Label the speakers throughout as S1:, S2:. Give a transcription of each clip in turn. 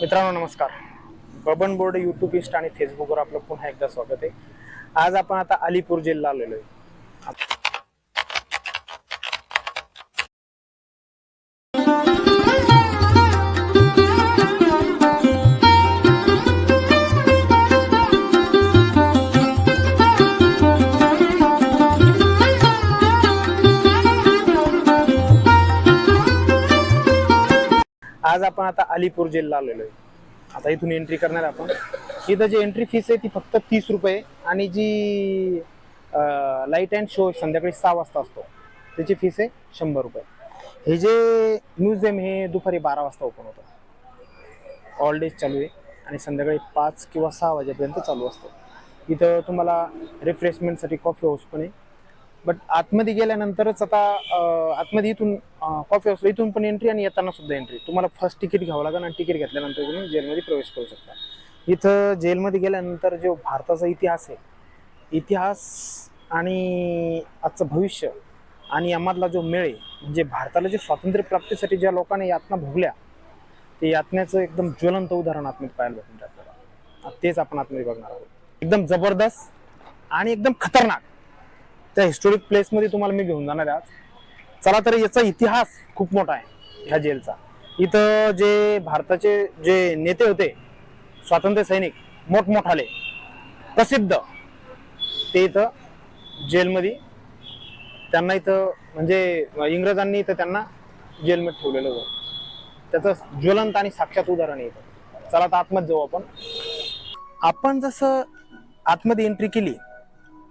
S1: मित्रांनो नमस्कार. Baban board YouTube Insta आणि फेसबुकवर आपलं पुन्हा एकदा स्वागत आहे. आज आपण आता अलीपूर जिल्हा आलेलो आहे. आज आपण आता अलीपूर जिल्हा आलेलो आहे. आता इथून एंट्री करणार आपण. इथं जी एंट्री फीस आहे ती फक्त 30 रुपये आणि जी लाईट अँड शो संध्याकाळी 6 वाजता असतो त्याची फीस आहे 100 रुपये. हे जे म्युझियम हे दुपारी 12 वाजता ओपन होतं. ऑल डेज चालू आहे आणि संध्याकाळी 5 किंवा 6 वाजेपर्यंत चालू असतं. इथं तुम्हाला रिफ्रेशमेंटसाठी कॉफी हाऊस पण आहे. बट आतमध्ये गेल्यानंतरच आता आतमध्ये इथून कॉफी हाऊसला इथून पण एंट्री आणि येताना सुद्धा एंट्री. तुम्हाला फर्स्ट तिकीट घ्यावं लागेल आणि तिकीट घेतल्यानंतर तुम्ही जेलमध्ये प्रवेश करू शकता. इथं जेलमध्ये गेल्यानंतर जो भारताचा इतिहास आहे, इतिहास आणि आजचं भविष्य आणि यामधला जो मेळ आहे, म्हणजे भारताला जे स्वातंत्र्य प्राप्तीसाठी ज्या लोकांनी यातना भोगल्या ते यातन्याचं एकदम ज्वलंत उदाहरण आतमध्ये पाहायला भेटून आपल्याला. तेच आपण आतमध्ये बघणार आहोत. एकदम जबरदस्त आणि एकदम खतरनाक त्या हिस्टोरिक प्लेसमध्ये तुम्हाला मी घेऊन जाणार आहे आज. चला तर याचा इतिहास खूप मोठा आहे ह्या जेलचा. इथं जे भारताचे जे नेते होते, स्वातंत्र्य सैनिक मोठमोठाले प्रसिद्ध, ते इथं जेलमध्ये त्यांना इथं म्हणजे इंग्रजांनी इथं त्यांना जेलमध्ये ठेवलेलं होतं. त्याचं ज्वलंत आणि साक्षात उदाहरण आहे इथं. चला तर आतमध्ये जाऊ आपण. आपण जसं आतमध्ये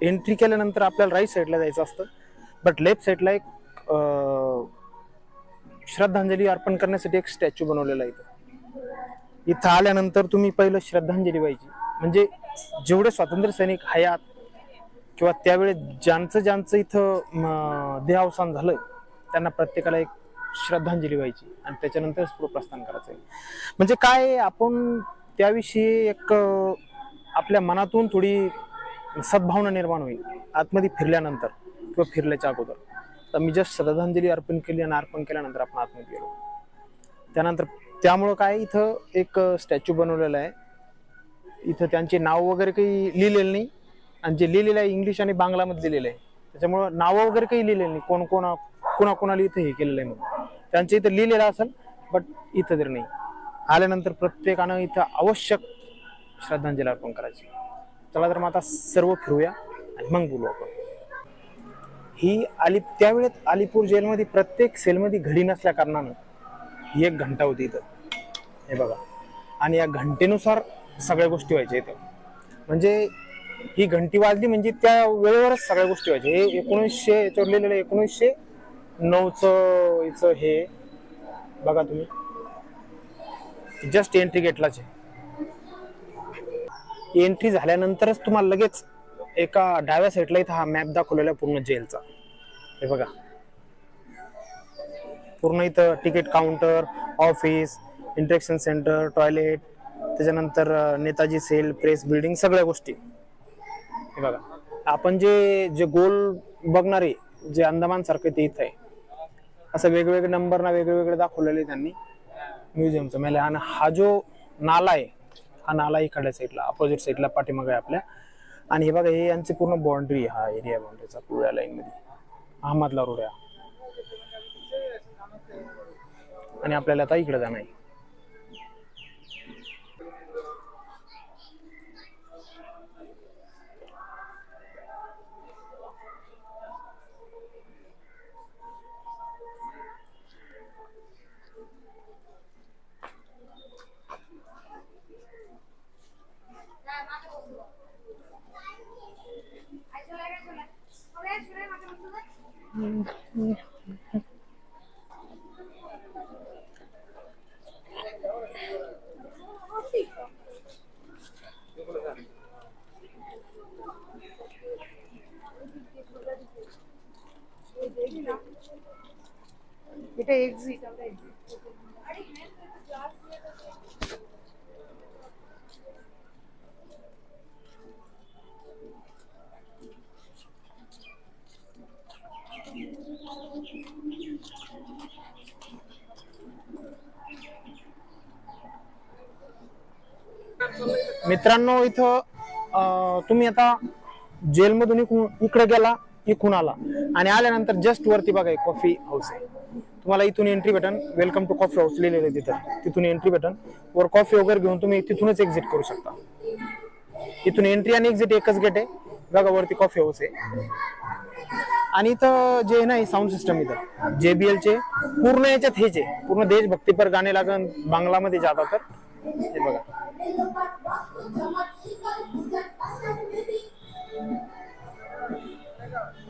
S1: एंट्री केल्यानंतर आपल्याला राईट साईडला जायचं असतं. बट लेफ्ट साईडला एक श्रद्धांजली अर्पण करण्यासाठी एक स्टॅच्यू बनवलेला आहे. इथं आल्यानंतर तुम्ही पहिलं श्रद्धांजली व्हायची. म्हणजे जेवढे स्वातंत्र्य सैनिक हयात किंवा त्यावेळेस ज्यांचं इथं देहावसान झालं त्यांना प्रत्येकाला एक श्रद्धांजली व्हायची आणि त्याच्यानंतरच पुढे प्रस्थान करायचं. म्हणजे काय आपण त्याविषयी एक आपल्या मनातून थोडी सद्भावना निर्माण होईल आतमध्ये फिरल्यानंतर किंवा फिरल्याच्या अगोदर. तर मी जस्ट श्रद्धांजली अर्पण केली आणि अर्पण केल्यानंतर आपण आतमध्ये गेलो. त्यानंतर त्यामुळं काय इथं एक स्टॅच्यू बनवलेला आहे. इथं त्यांचे नाव वगैरे काही लिहिलेलं नाही आणि जे लिहिलेलं आहे इंग्लिश आणि बांगलामध्ये लिहिलेलं आहे. त्याच्यामुळं नावं वगैरे काही लिहिलेलं नाही. कोणाकोणाला इथं हे केलेलं आहे म्हणून त्यांच्या इथं लिहिलेलं असेल, बट इथं तरी नाही. आल्यानंतर प्रत्येकानं इथं आवश्यक श्रद्धांजली अर्पण करायची. चला तर मग आता सर्व फिरूया आणि मग बोलू आपण. ही त्यावेळेस अलीपूर जेलमध्ये प्रत्येक सेलमध्ये घडी नसल्या कारणानं ही एक घंटा होती इथं. हे बघा. आणि या घंटेनुसार सगळ्या गोष्टी व्हायच्या इथं. म्हणजे ही घंटी वाजली म्हणजे त्या वेळेवरच सगळ्या गोष्टी व्हायच्या. हे 1900 याच्यावर लिहिलेलं 1909चं हिचं हे बघा तुम्ही. जस्ट एंट्री गेटलाच आहे. एंट्री झाल्यानंतरच तुम्हाला लगेच एका डाव्या साईडला इथं हा मॅप दाखवलेला पूर्ण जेलचा. हे बघा. पूर्ण इथं ticket counter, office, interaction centre, toilet, त्याच्यानंतर नेताजी सेल, प्रेस बिल्डिंग, सगळ्या गोष्टी. हे बघा. आपण जे गोल बघणार आहे, जे अंदमान सारखं ते इथं आहे. असं वेगवेगळे नंबर ना वेगवेगळे दाखवलेले त्यांनी म्युझियमचं मेले. आणि हा जो नाला आहे, हा नाला इकडल्या साईडला अपोजिट साईडला पाठीमागे आहे आपल्या. आणि हे बघा, हे यांची पूर्ण बाउंड्री, हा एरिया बाउंड्रीचा पिवळ्या लाईन मध्ये अहमदला रोड आहे. आणि आपल्याला आता इकडे जाणं आहे. এটা এক্সিট আমরা मित्रांनो इथं तुम्ही आता जेलमधून इकडे गेला, इकडून आला आणि आल्यानंतर जस्ट वरती बघा एक कॉफी हाऊस आहे. तुम्हाला इथून एंट्री भेटन. वेलकम टू कॉफी हाऊस लिहिलेलं आहे तिथं. तिथून एंट्री भेटन. वर कॉफी वगैरे घेऊन तुम्ही तिथूनच एक्झिट करू शकता. इथून एंट्री आणि एक्झिट एकच गेट आहे. बघा वरती कॉफी हाऊस आहे. आणि इथं जे नाही साऊंड सिस्टम इथं JBL चे पूर्ण याच्यात हेच आहे. पूर्ण देशभक्तीपर गाणे लागन बांगलामध्ये जाता तर हे बघा.